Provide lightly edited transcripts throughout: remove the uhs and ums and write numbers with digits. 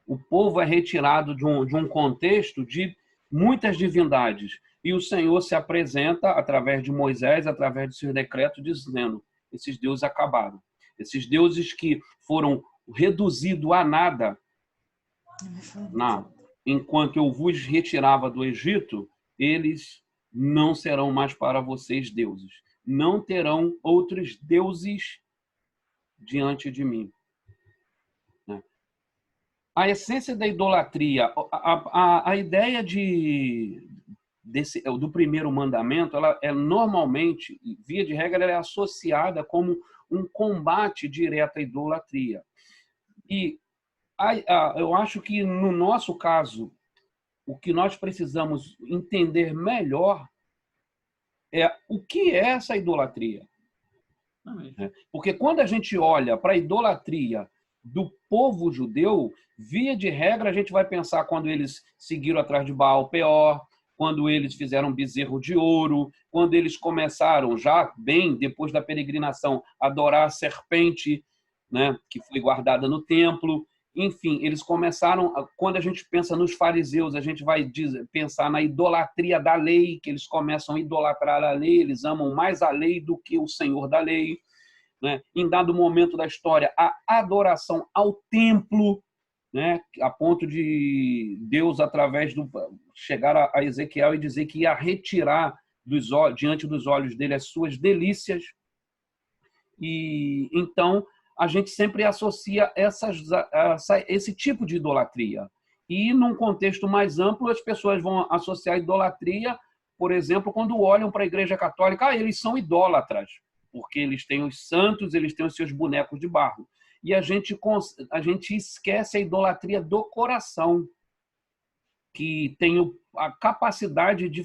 O povo é retirado de um contexto de muitas divindades. E o Senhor se apresenta através de Moisés, através de seus decretos, dizendo: esses deuses acabaram. Esses deuses que foram reduzidos a nada enquanto eu vos retirava do Egito, eles não serão mais para vocês deuses. Não terão outros deuses diante de mim. A essência da idolatria, a ideia do primeiro mandamento, ela é normalmente, via de regra, ela é associada como um combate direto à idolatria. E eu acho que, no nosso caso, o que nós precisamos entender melhor é o que é essa idolatria. Porque quando a gente olha para a idolatria do povo judeu, via de regra, a gente vai pensar quando eles seguiram atrás de Baal Peor, quando eles fizeram bezerro de ouro, quando eles começaram, já bem depois da peregrinação, a adorar a serpente, né, que foi guardada no templo. Enfim, eles começaram, quando a gente pensa nos fariseus, a gente vai pensar na idolatria da lei, que eles começam a idolatrar a lei, eles amam mais a lei do que o Senhor da lei. Né? Em dado momento da história, a adoração ao templo, né? A ponto de Deus, através do chegar a Ezequiel e dizer que ia retirar diante dos olhos dele as suas delícias. E então a gente sempre associa esse tipo de idolatria. E, num contexto mais amplo, as pessoas vão associar a idolatria, por exemplo, quando olham para a Igreja Católica, eles são idólatras, porque eles têm os santos, eles têm os seus bonecos de barro. E a gente esquece a idolatria do coração, que tem a capacidade de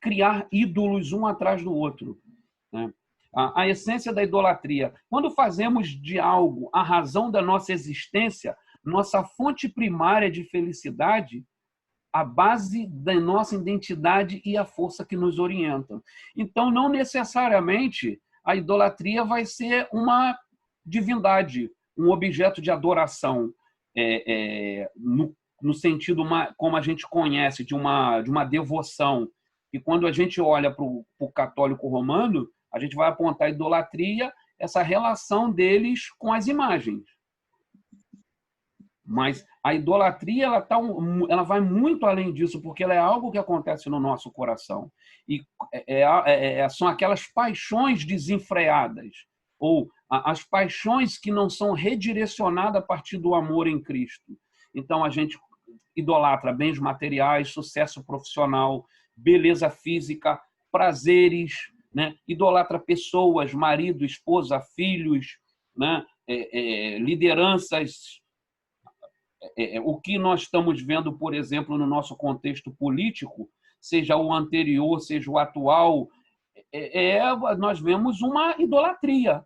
criar ídolos um atrás do outro, né? A essência da idolatria. Quando fazemos de algo a razão da nossa existência, nossa fonte primária de felicidade, a base da nossa identidade e a força que nos orientam. Então, não necessariamente a idolatria vai ser uma divindade, um objeto de adoração, no sentido como a gente conhece, de uma devoção. E quando a gente olha para o católico romano, a gente vai apontar a idolatria, essa relação deles com as imagens. Mas a idolatria ela vai muito além disso, porque ela é algo que acontece no nosso coração. E são aquelas paixões desenfreadas, ou as paixões que não são redirecionadas a partir do amor em Cristo. Então, a gente idolatra bens materiais, sucesso profissional, beleza física, prazeres, né? Idolatra pessoas, marido, esposa, filhos, né? Lideranças. O que nós estamos vendo, por exemplo, no nosso contexto político, seja o anterior, seja o atual, nós vemos uma idolatria,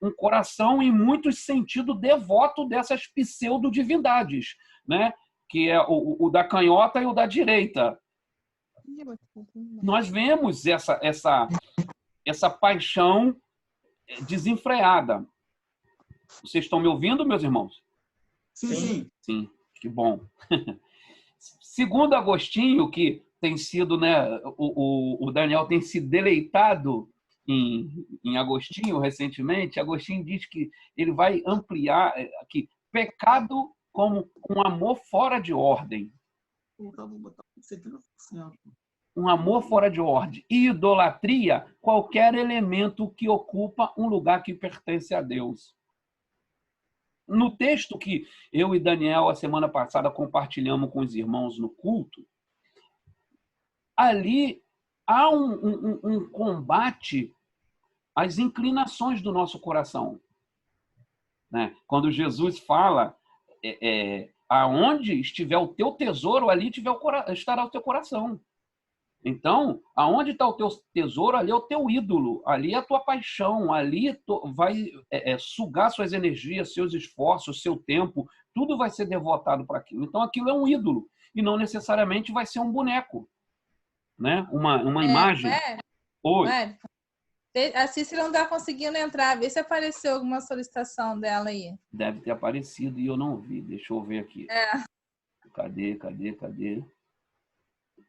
um coração, em muitos sentidos, devoto dessas pseudo-divindades, né? Que é o da canhota e o da direita. Nós vemos essa paixão desenfreada. Vocês estão me ouvindo, meus irmãos? Sim. Sim, que bom. Segundo Agostinho, que tem sido, né, o Daniel tem se deleitado em Agostinho recentemente, Agostinho diz que ele vai ampliar aqui, pecado como um amor fora de ordem. Um amor fora de ordem. E idolatria, qualquer elemento que ocupa um lugar que pertence a Deus. No texto que eu e Daniel, a semana passada, compartilhamos com os irmãos no culto, ali há um combate às inclinações do nosso coração. Né? Quando Jesus fala, aonde estiver o teu tesouro, ali estará o teu coração. Então, aonde está o teu tesouro, ali é o teu ídolo, ali é a tua paixão, ali vai sugar suas energias, seus esforços, seu tempo, tudo vai ser devotado para aquilo. Então, aquilo é um ídolo, e não necessariamente vai ser um boneco, né? Uma imagem. Oi. A Cícera não está conseguindo entrar, vê se apareceu alguma solicitação dela aí. Deve ter aparecido e eu não vi, deixa eu ver aqui. Cadê?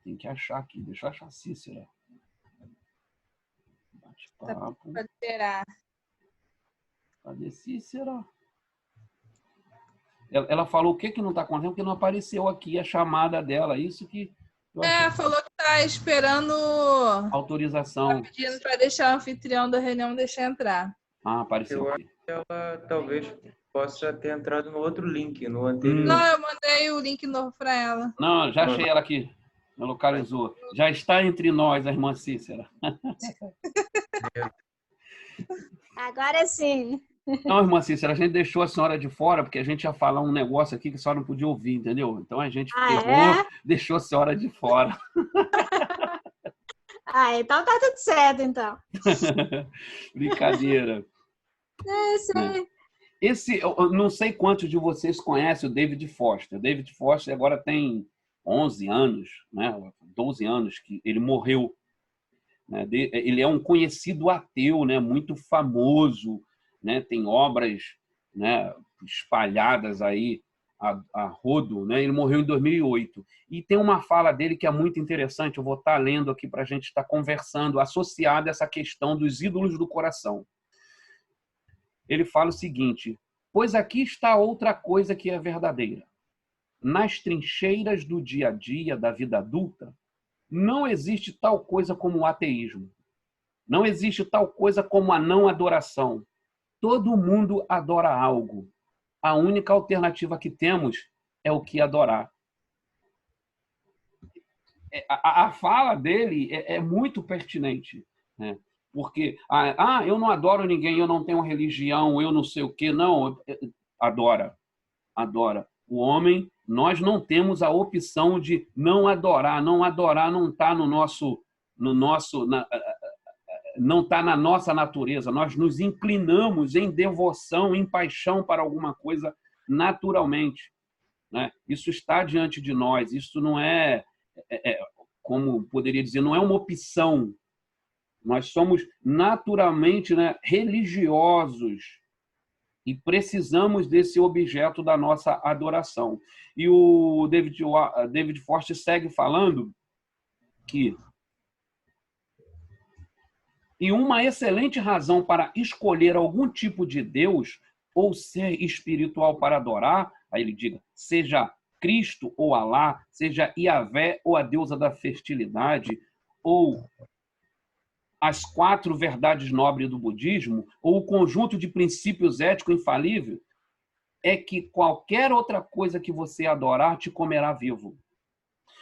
Tem que achar aqui. Deixa eu achar Cícera. Bate-papo. Pode esperar. Cadê Cícera? Ela falou o que não está acontecendo, porque não apareceu aqui a chamada dela. Isso que eu achei. Falou que tá esperando. Autorização. Tá pedindo para deixar o anfitrião da reunião deixar entrar. Apareceu aqui. Ela talvez possa ter entrado no outro link, no anterior. Não, eu mandei o link novo para ela. Não, já achei ela aqui. Me localizou. Já está entre nós, a irmã Cícera. Agora sim. Não, irmã Cícera, a gente deixou a senhora de fora, porque a gente ia falar um negócio aqui que a senhora não podia ouvir, entendeu? Então a gente ferrou, deixou a senhora de fora. Então tá tudo certo, então. Brincadeira. Eu não sei quantos de vocês conhecem o David Foster. O David Foster agora tem 11 anos, né? 12 anos que ele morreu. Né? Ele é um conhecido ateu, né? Muito famoso, né? Tem obras, né? Espalhadas aí a rodo, né? Ele morreu em 2008. E tem uma fala dele que é muito interessante, eu vou estar lendo aqui para a gente estar conversando, associada a essa questão dos ídolos do coração. Ele fala o seguinte: pois aqui está outra coisa que é verdadeira. Nas trincheiras do dia a dia da vida adulta, não existe tal coisa como o ateísmo. Não existe tal coisa como a não adoração. Todo mundo adora algo. A única alternativa que temos é o que adorar. A fala dele é muito pertinente, né? Porque, eu não adoro ninguém, eu não tenho religião, eu não sei o quê. Não, adora. O homem, nós não temos a opção de não adorar. Não adorar não está não está na nossa natureza. Nós nos inclinamos em devoção, em paixão para alguma coisa naturalmente, né? Isso está diante de nós. Isso não como poderia dizer, não é uma opção. Nós somos naturalmente, né, religiosos e precisamos desse objeto da nossa adoração. E o David Foster segue falando que e uma excelente razão para escolher algum tipo de Deus ou ser espiritual para adorar, aí ele diga, seja Cristo ou Alá, seja Yahvé ou a deusa da fertilidade, ou as 4 verdades nobres do budismo, ou o conjunto de princípios éticos infalíveis, é que qualquer outra coisa que você adorar te comerá vivo.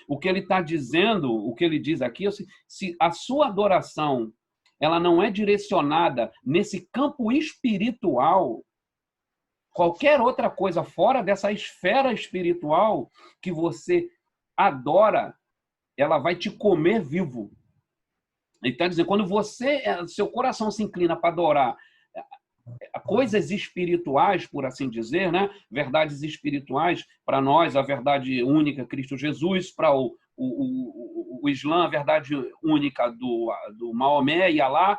O que ele está dizendo, o que ele diz aqui, se a sua adoração ela não é direcionada nesse campo espiritual, qualquer outra coisa fora dessa esfera espiritual que você adora, ela vai te comer vivo. Ele está dizendo, quando seu coração se inclina para adorar coisas espirituais, por assim dizer, né? Verdades espirituais, para nós, a verdade única, Cristo Jesus, para o Islã, a verdade única do Maomé e Alá,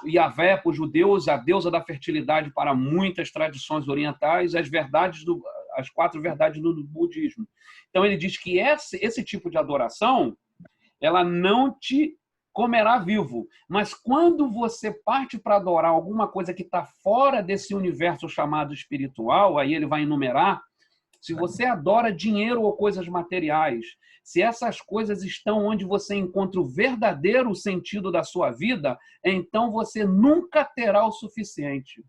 Yahvé para os judeus, a deusa da fertilidade para muitas tradições orientais, as 4 verdades do budismo. Então, ele diz que esse tipo de adoração, ela não te comerá vivo. Mas quando você parte para adorar alguma coisa que está fora desse universo chamado espiritual, aí ele vai enumerar, se você adora dinheiro ou coisas materiais, se essas coisas estão onde você encontra o verdadeiro sentido da sua vida, então você nunca terá o suficiente.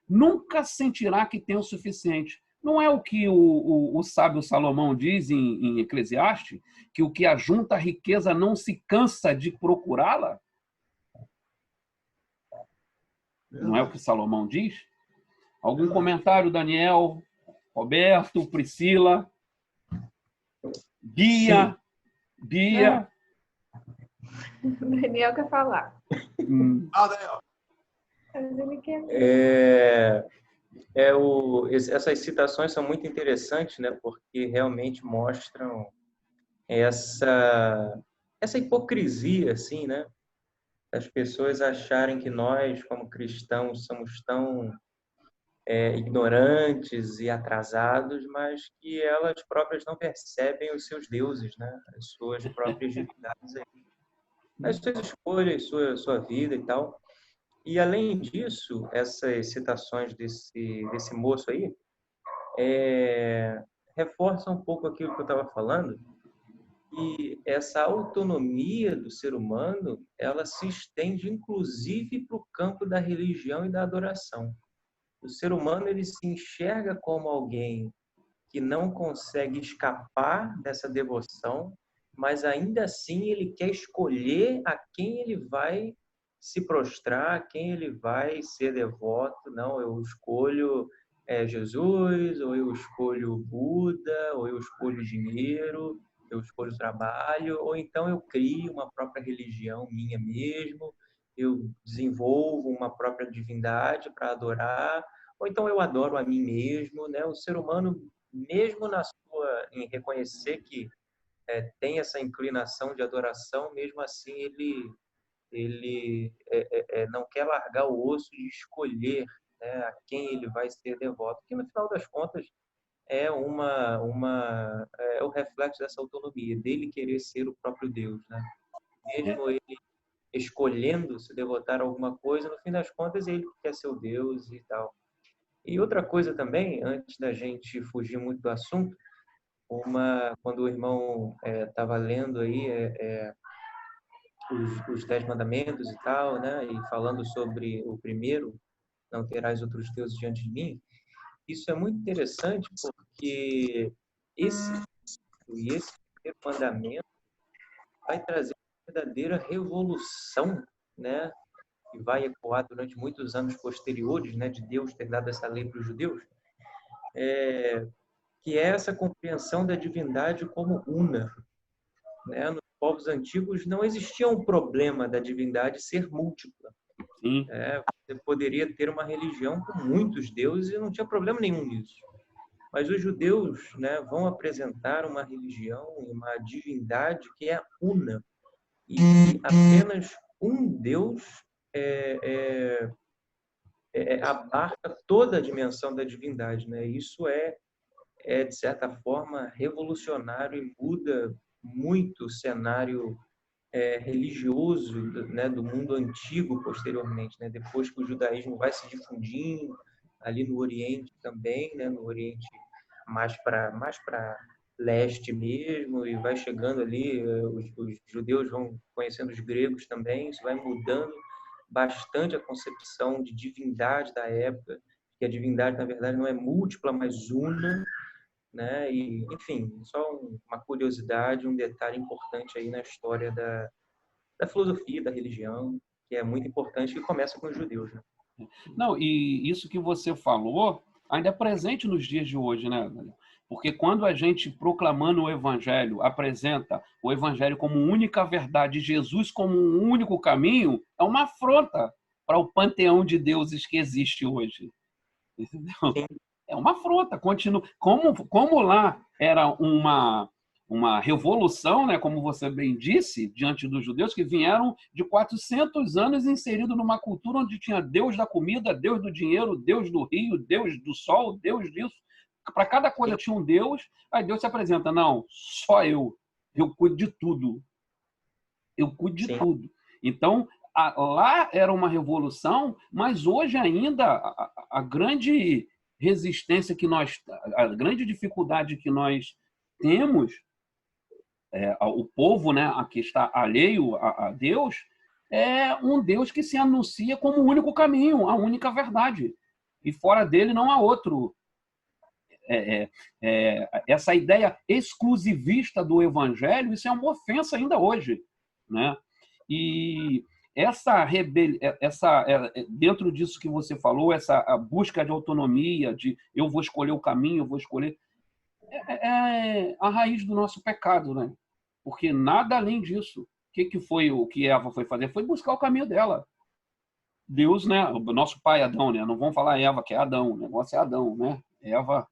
Nunca sentirá que tem o suficiente. Não é o que o sábio Salomão diz em Eclesiastes, que o que ajunta a riqueza não se cansa de procurá-la? Não é o que Salomão diz? Algum comentário, Daniel, Roberto, Priscila, Bia? Bia? O Daniel quer falar. Daniel. Essas citações são muito interessantes, né? Porque realmente mostram essa hipocrisia, assim, né? As pessoas acharem que nós, como cristãos, somos tão ignorantes e atrasados, mas que elas próprias não percebem os seus deuses, né? As suas próprias divindades, aí, as suas escolhas, sua vida e tal. E, além disso, essas citações desse moço aí reforçam um pouco aquilo que eu estava falando, e essa autonomia do ser humano, ela se estende inclusive para o campo da religião e da adoração. O ser humano, ele se enxerga como alguém que não consegue escapar dessa devoção, mas ainda assim ele quer escolher a quem ele vai se prostrar, a quem ele vai ser devoto. Não, eu escolho Jesus, ou eu escolho Buda, ou eu escolho dinheiro, eu escolho trabalho, ou então eu crio uma própria religião minha mesmo, eu desenvolvo uma própria divindade para adorar, ou então eu adoro a mim mesmo, né? O ser humano, mesmo em reconhecer que tem essa inclinação de adoração, mesmo assim ele não quer largar o osso de escolher, né, a quem ele vai ser devoto, que no final das contas é o reflexo dessa autonomia, dele querer ser o próprio Deus, né? Mesmo ele escolhendo se devotar a alguma coisa, no fim das contas ele quer ser o Deus e tal. E outra coisa também, antes da gente fugir muito do assunto, quando o irmão estava lendo aí os 10 mandamentos e tal, né, e falando sobre o primeiro, não terás outros deuses diante de mim, isso é muito interessante porque esse primeiro mandamento vai trazer uma verdadeira revolução, né, que vai ecoar durante muitos anos posteriores, né, de Deus ter dado essa lei para os judeus, que é essa compreensão da divindade como una, né? Nos povos antigos não existia um problema da divindade ser múltipla. Sim. Você poderia ter uma religião com muitos deuses e não tinha problema nenhum nisso. Mas os judeus, né, vão apresentar uma religião, uma divindade que é una, e que apenas um Deus abarca toda a dimensão da divindade, né? Isso de certa forma, revolucionário e muda muito o cenário religioso, né, do mundo antigo posteriormente, né? Depois que o judaísmo vai se difundindo ali no Oriente também, né? No Oriente mais para leste mesmo, e vai chegando ali, os judeus vão conhecendo os gregos também, isso vai mudando bastante a concepção de divindade da época, que a divindade, na verdade, não é múltipla, mas una, né? E, enfim, só uma curiosidade, um detalhe importante aí na história da filosofia, da religião, que é muito importante, que começa com os judeus, né? Não, e isso que você falou ainda é presente nos dias de hoje, né? Porque quando a gente, proclamando o Evangelho, apresenta o Evangelho como única verdade, Jesus como um único caminho, é uma afronta para o panteão de deuses que existe hoje. Entendeu? Sim. É uma afronta. Continua. Como lá era uma revolução, né, como você bem disse, diante dos judeus, que vieram de 400 anos inseridos numa cultura onde tinha Deus da comida, Deus do dinheiro, Deus do rio, Deus do sol, Deus disso. Para cada coisa tinha um Deus, aí Deus se apresenta, não, só eu cuido de tudo. Eu cuido de tudo. Então, lá era uma revolução, mas hoje ainda a grande resistência a grande dificuldade que nós temos, o povo, né, a que está alheio a Deus, é um Deus que se anuncia como o único caminho, a única verdade. E fora dele não há outro. Essa ideia exclusivista do evangelho, isso é uma ofensa ainda hoje, né? E dentro disso que você falou, a busca de autonomia, de eu vou escolher o caminho, eu vou escolher, é a raiz do nosso pecado, né? Porque nada além disso. O que Eva foi fazer? Foi buscar o caminho dela. Deus, né? O nosso pai Adão, né? Não vamos falar Eva, que é Adão. O negócio é Adão, né? Eva.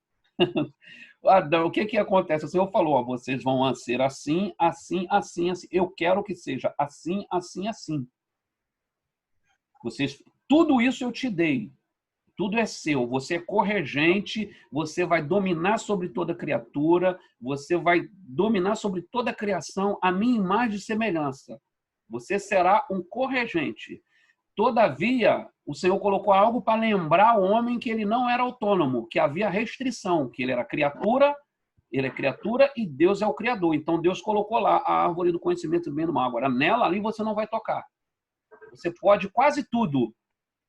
Adão, o que acontece? O Senhor falou, vocês vão ser assim, assim, assim, assim. Eu quero que seja assim, assim, assim. Tudo isso eu te dei. Tudo é seu. Você é corregente, você vai dominar sobre toda criatura, você vai dominar sobre toda a criação, a minha imagem e semelhança. Você será um corregente. Todavia, o Senhor colocou algo para lembrar o homem que ele não era autônomo, que havia restrição, que ele era criatura, ele é criatura e Deus é o Criador. Então, Deus colocou lá a árvore do conhecimento do bem e do mal. Agora, nela ali você não vai tocar. Você pode quase tudo.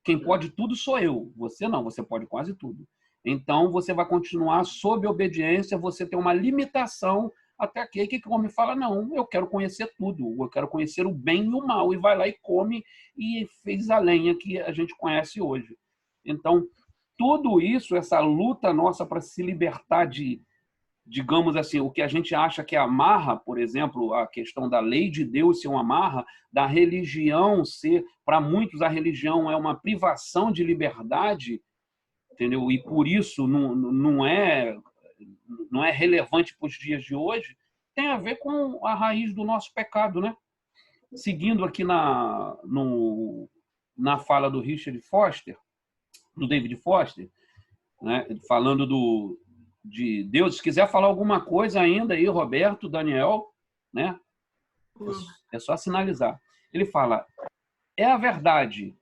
Quem pode tudo sou eu. Você não, você pode quase tudo. Então, você vai continuar sob obediência, você tem uma limitação até que o homem fala, não, eu quero conhecer tudo, eu quero conhecer o bem e o mal, e vai lá e come e fez a lenha que a gente conhece hoje. Então, tudo isso, essa luta nossa para se libertar de, digamos assim, o que a gente acha que é amarra, por exemplo, a questão da lei de Deus ser uma amarra, da religião ser, para muitos a religião é uma privação de liberdade, entendeu? E por isso não é relevante para os dias de hoje, tem a ver com a raiz do nosso pecado, né? Seguindo aqui na fala do Richard Foster, do David Foster, né? Falando de Deus. Se quiser falar alguma coisa ainda aí, Roberto, Daniel, né? É só sinalizar. Ele fala, é a verdade.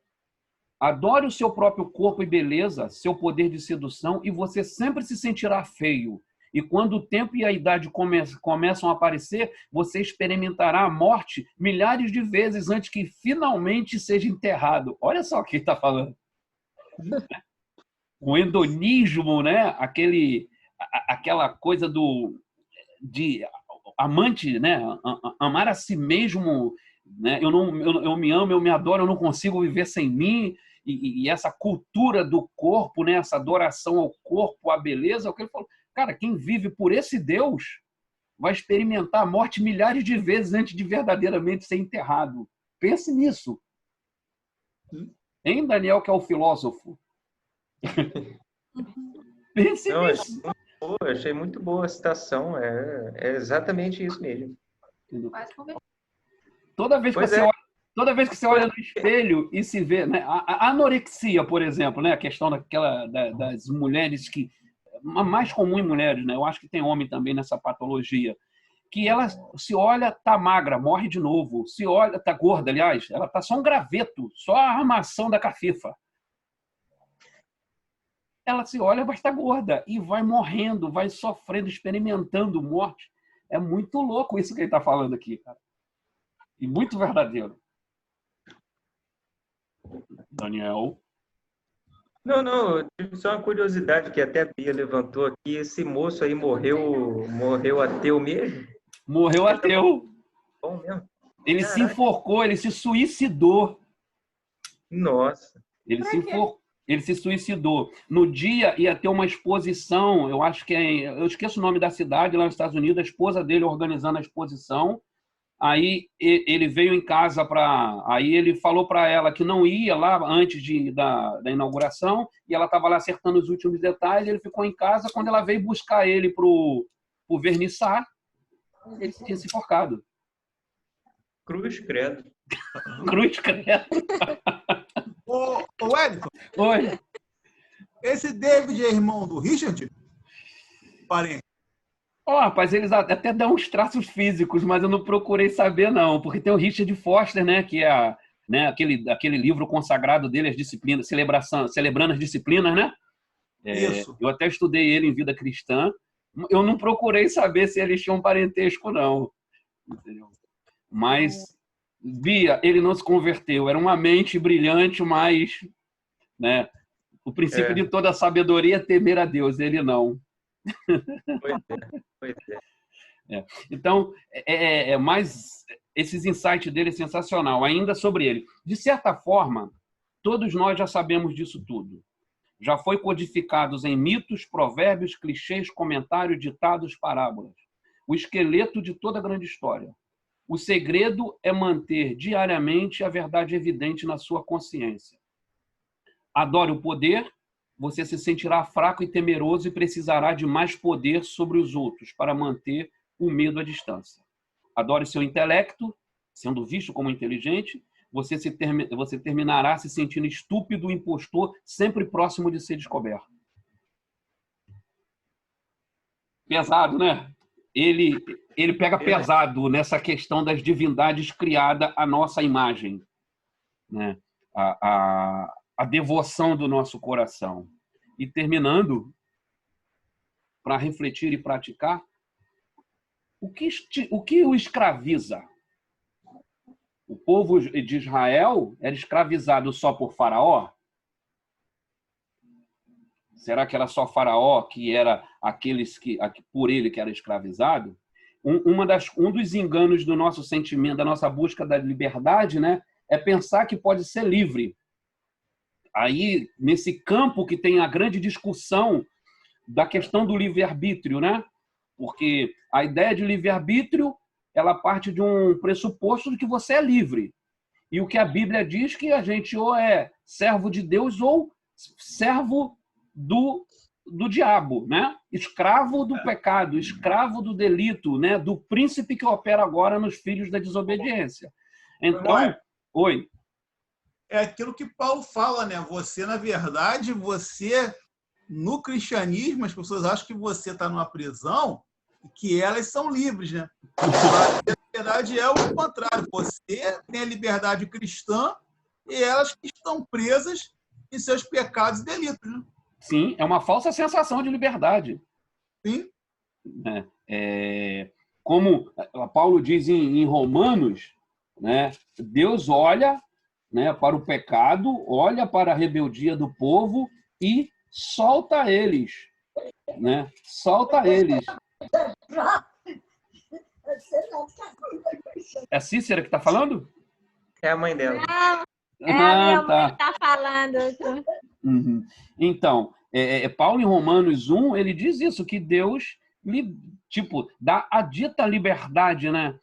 Adore o seu próprio corpo e beleza, seu poder de sedução, e você sempre se sentirá feio. E quando o tempo e a idade começam a aparecer, você experimentará a morte milhares de vezes antes que finalmente seja enterrado. Olha só o que ele está falando. O hedonismo, né? Aquela coisa de amante, né? Amar a si mesmo, né? Eu me amo, eu me adoro, eu não consigo viver sem mim. E essa cultura do corpo, né? Essa adoração ao corpo, à beleza, é o que ele falou. Cara, quem vive por esse Deus vai experimentar a morte milhares de vezes antes de verdadeiramente ser enterrado. Pense nisso. Hein, Daniel, que é o filósofo? Pense nisso. Achei muito boa a citação. É exatamente isso mesmo. Toda vez que você olha no espelho e se vê, né? A anorexia, por exemplo, né? A questão das mulheres que mais comum em mulheres, né? Eu acho que tem homem também nessa patologia, que ela se olha, tá magra, morre de novo. Se olha, tá gorda, aliás, ela tá só um graveto, só a armação da cafifa. Ela se olha, vai estar gorda e vai morrendo, vai sofrendo, experimentando morte. É muito louco isso que ele está falando aqui, cara. E muito verdadeiro. Daniel? Não, eu tive só uma curiosidade que até a Bia levantou aqui. Esse moço aí morreu ateu mesmo? Morreu ateu. Bom mesmo. Ele se enforcou, ele se suicidou. Nossa. Ele se suicidou. No dia ia ter uma exposição, eu acho que eu esqueço o nome da cidade, lá nos Estados Unidos, a esposa dele organizando a exposição. Aí ele veio em casa aí ele falou para ela que não ia lá antes da inauguração, e ela estava lá acertando os últimos detalhes, ele ficou em casa. Quando ela veio buscar ele pro vernissar, ele tinha se enforcado. Cruz credo. Cruz credo. Ô, Wellington. Oi. Esse David é irmão do Richard? Parente. Rapaz, eles até dão uns traços físicos, mas eu não procurei saber, não. Porque tem o Richard Foster, né? Que é aquele livro consagrado dele, as disciplinas, celebrando as disciplinas, né? Isso. Eu até estudei ele em vida cristã. Eu não procurei saber se eles tinham parentesco, não. Entendeu? Mas, Bia, ele não se converteu. Era uma mente brilhante, mas, né, o princípio de toda a sabedoria é temer a Deus. Ele não. Pois é. Então, mais esses insights dele é sensacional. Ainda sobre ele. De certa forma, todos nós já sabemos disso tudo. Já foi codificados em mitos, provérbios, clichês, comentários, ditados, parábolas. O esqueleto de toda grande história. O segredo é manter diariamente a verdade evidente na sua consciência. Adore o poder, você se sentirá fraco e temeroso e precisará de mais poder sobre os outros para manter o medo à distância. Adore seu intelecto, sendo visto como inteligente, você terminará se sentindo estúpido, impostor, sempre próximo de ser descoberto. Pesado, né? Ele pega pesado nessa questão das divindades criadas à nossa imagem, né? A devoção do nosso coração. E terminando, para refletir e praticar, o que o escraviza? O povo de Israel era escravizado só por Faraó? Será que era só Faraó que era aqueles que por ele que era escravizado? Um dos enganos do nosso sentimento, da nossa busca da liberdade, né, é pensar que pode ser livre. Aí, nesse campo que tem a grande discussão da questão do livre-arbítrio, né? Porque a ideia de livre-arbítrio, ela parte de um pressuposto de que você é livre. E o que a Bíblia diz que a gente ou é servo de Deus ou servo do diabo, né? Escravo do pecado, escravo do delito, né? Do príncipe que opera agora nos filhos da desobediência. Então, oi. É aquilo que Paulo fala, né? Você, na verdade, no cristianismo, as pessoas acham que você está numa prisão e que elas são livres, né? Mas, na verdade, é o contrário. Você tem a liberdade cristã e elas que estão presas em seus pecados e delitos, né? Sim, é uma falsa sensação de liberdade. Sim. Como Paulo diz em Romanos, né? Deus olha, né, para o pecado, olha para a rebeldia do povo e solta eles, né? Solta eles. É a Cícera que está falando? É a mãe dela. É a minha mãe que tá falando. Uhum. Então, Paulo em Romanos 1, ele diz isso, que Deus dá a dita liberdade, né?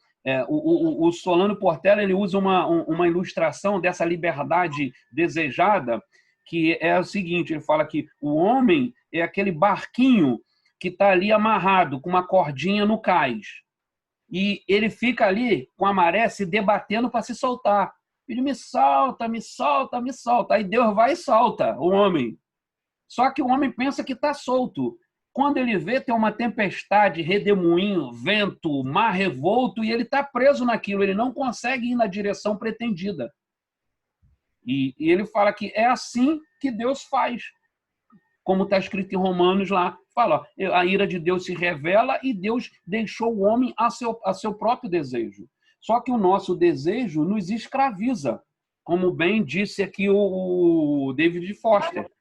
O Solano Portela, ele usa uma ilustração dessa liberdade desejada, que é o seguinte, ele fala que o homem é aquele barquinho que está ali amarrado com uma cordinha no cais. E ele fica ali com a maré se debatendo para se soltar. Ele me solta, me solta, me solta. Aí Deus vai e solta o homem. Só que o homem pensa que está solto. Quando ele vê, tem uma tempestade, redemoinho, vento, mar revolto, e ele está preso naquilo. Ele não consegue ir na direção pretendida. E ele fala que é assim que Deus faz. Como está escrito em Romanos lá. Fala, ó, a ira de Deus se revela e Deus deixou o homem a seu próprio desejo. Só que o nosso desejo nos escraviza, como bem disse aqui o David Foster.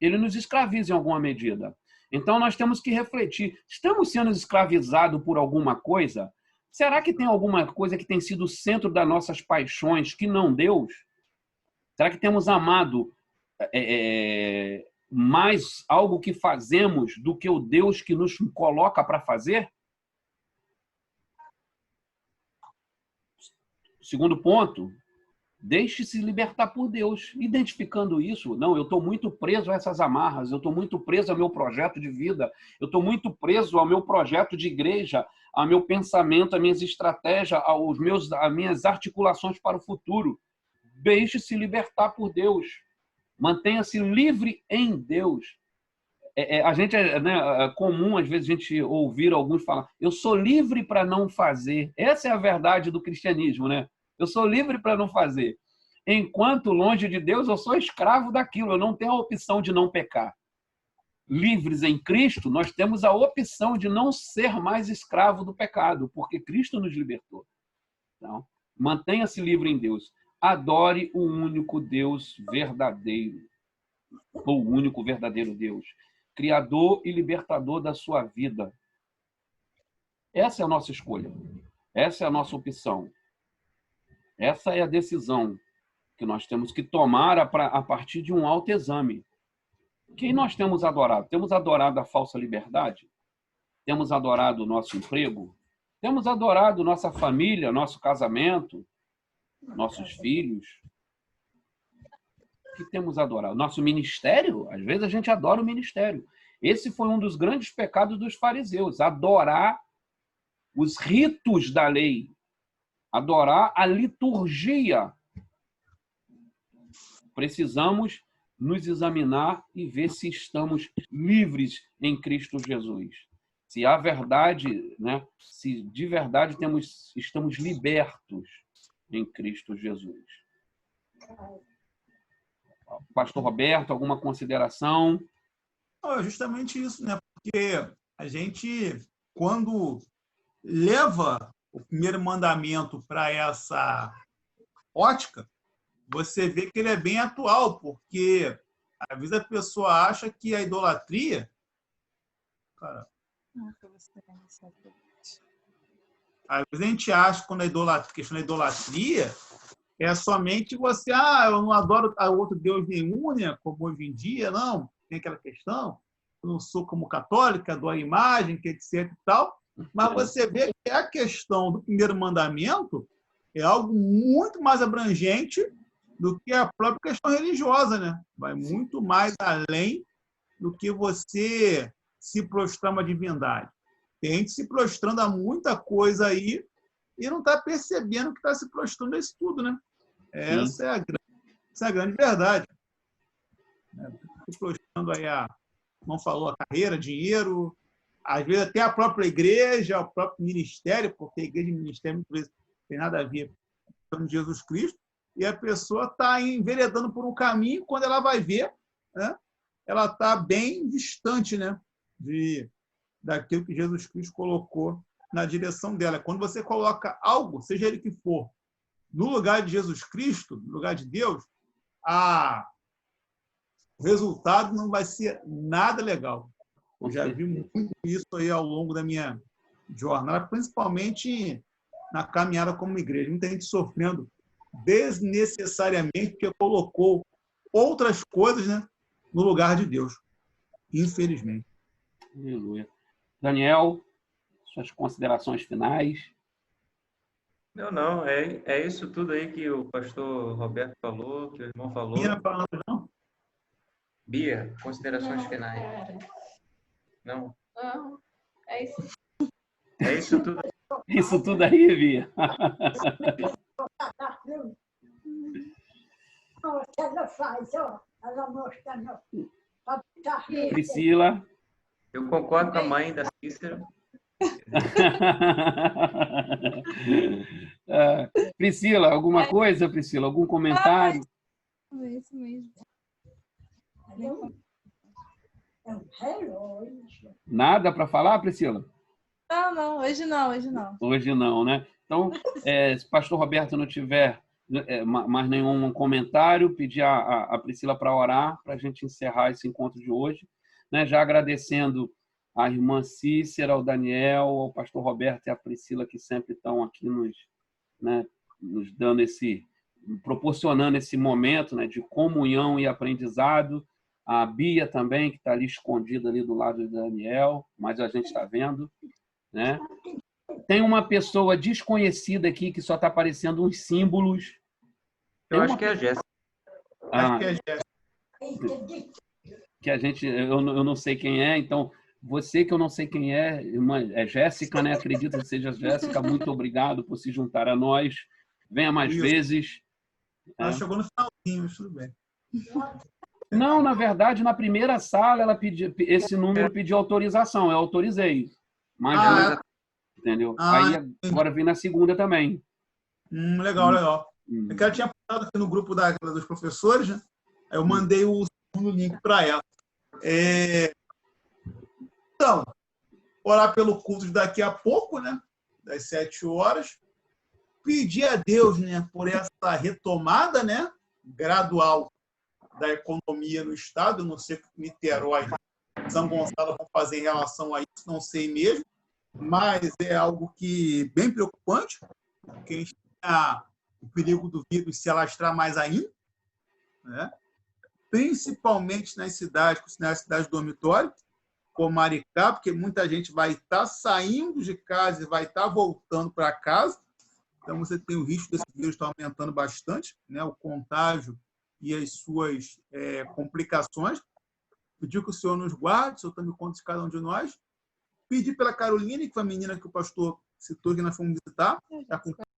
Ele nos escraviza em alguma medida. Então, nós temos que refletir. Estamos sendo escravizados por alguma coisa? Será que tem alguma coisa que tem sido o centro das nossas paixões que não Deus? Será que temos amado mais algo que fazemos do que o Deus que nos coloca para fazer? Segundo ponto, deixe-se libertar por Deus. Identificando isso, não, eu estou muito preso a essas amarras, eu estou muito preso ao meu projeto de vida, eu estou muito preso ao meu projeto de igreja, ao meu pensamento, às minhas estratégias, às minhas articulações para o futuro. Deixe-se libertar por Deus. Mantenha-se livre em Deus. A gente é comum, às vezes, a gente ouvir alguns falar, eu sou livre para não fazer. Essa é a verdade do cristianismo, né? Eu sou livre para não fazer. Enquanto longe de Deus, eu sou escravo daquilo. Eu não tenho a opção de não pecar. Livres em Cristo, nós temos a opção de não ser mais escravo do pecado, porque Cristo nos libertou. Então, mantenha-se livre em Deus. Adore o único Deus verdadeiro. O único verdadeiro Deus. Criador e libertador da sua vida. Essa é a nossa escolha. Essa é a nossa opção. Essa é a decisão que nós temos que tomar a partir de um autoexame. Quem nós temos adorado? Temos adorado a falsa liberdade? Temos adorado o nosso emprego? Temos adorado nossa família, nosso casamento, nossos filhos? O que temos adorado? Nosso ministério? Às vezes a gente adora o ministério. Esse foi um dos grandes pecados dos fariseus, adorar os ritos da lei. adorar a liturgia. Precisamos nos examinar e ver se estamos livres em Cristo Jesus. Se há verdade, né? Se de verdade estamos libertos em Cristo Jesus. Pastor Roberto, alguma consideração? É justamente isso, né? Porque a gente, quando leva o primeiro mandamento para essa ótica, você vê que ele é bem atual, porque às vezes a pessoa acha que a idolatria... Cara, às vezes a gente acha que quando a questão da idolatria é somente você, eu não adoro a outro Deus nenhum, né? Como hoje em dia, não. Tem aquela questão, eu não sou como católica, adoro a imagem, que etc e tal. Mas você vê que a questão do primeiro mandamento é algo muito mais abrangente do que a própria questão religiosa, né? Vai muito mais além do que você se prostrar a uma divindade. Tem gente se prostrando a muita coisa aí e não está percebendo que está se prostrando a isso tudo, né? Essa é a grande verdade. Se prostrando aí não falou, a carreira, dinheiro, às vezes até a própria igreja, o próprio ministério, porque a igreja e o ministério muitas vezes não tem nada a ver com Jesus Cristo, e a pessoa está enveredando por um caminho, quando ela vai ver, né, ela está bem distante, né, daquilo que Jesus Cristo colocou na direção dela. Quando você coloca algo, seja ele que for, no lugar de Jesus Cristo, no lugar de Deus, o resultado não vai ser nada legal. Eu já vi muito isso aí ao longo da minha jornada, principalmente na caminhada como igreja. Muita gente sofrendo desnecessariamente porque colocou outras coisas, né, no lugar de Deus, infelizmente. Aleluia. Daniel, suas considerações finais? Não, é isso tudo aí que o pastor Roberto falou, que o irmão falou. Minha palavra não? Bia, considerações finais. Não? Não, é isso. É isso tudo. Isso tudo aí, Bia. Ela faz, ó, ela mostra Priscila. Eu concordo com a mãe da Cícera. Priscila, alguma coisa, Priscila? Algum comentário? É isso mesmo. É um relógio. Nada para falar, Priscila? Não, hoje não, hoje não. Hoje não, né? Então, se o pastor Roberto não tiver mais nenhum comentário, pedir a Priscila para orar, para a gente encerrar esse encontro de hoje, né? Já agradecendo a irmã Cícera, ao Daniel, ao pastor Roberto e a Priscila, que sempre estão aqui nos dando proporcionando esse momento, né, de comunhão e aprendizado. A Bia também, que está ali escondida ali do lado do Daniel, mas a gente está vendo, né? Tem uma pessoa desconhecida aqui que só está aparecendo uns símbolos. Eu acho que é a Jéssica. Acho que é a Jéssica. Que eu não sei quem é, então você que eu não sei quem é, irmã, é Jéssica, né? Acredito que seja Jéssica. Muito obrigado por se juntar a nós. Venha mais vezes. Ela chegou no finalzinho, mas tudo bem. Não, na verdade, na primeira sala, esse número pediu autorização. Eu autorizei. Mas entendeu? Aí agora vem na segunda também. Legal. É que ela tinha postado aqui no grupo dos professores, né? Aí eu mandei o segundo link para ela. Então, orar pelo culto de daqui a pouco, né? Das 7 horas. Pedir a Deus, né, por essa retomada, né, gradual da economia no Estado. Eu não sei o que Niterói e São Gonçalo vão fazer em relação a isso, não sei mesmo, mas é algo que bem preocupante, porque a gente tem o perigo do vírus se alastrar mais ainda, né? Principalmente nas cidades dormitório, como Maricá, porque muita gente vai estar saindo de casa e vai estar voltando para casa. Então, você tem o risco desse vírus estar aumentando bastante, né? O contágio e as suas complicações. Pedir que o Senhor nos guarde, o Senhor tome conta de cada um de nós. Pedir pela Caroline, que foi a menina que o pastor citou que nós fomos visitar, está com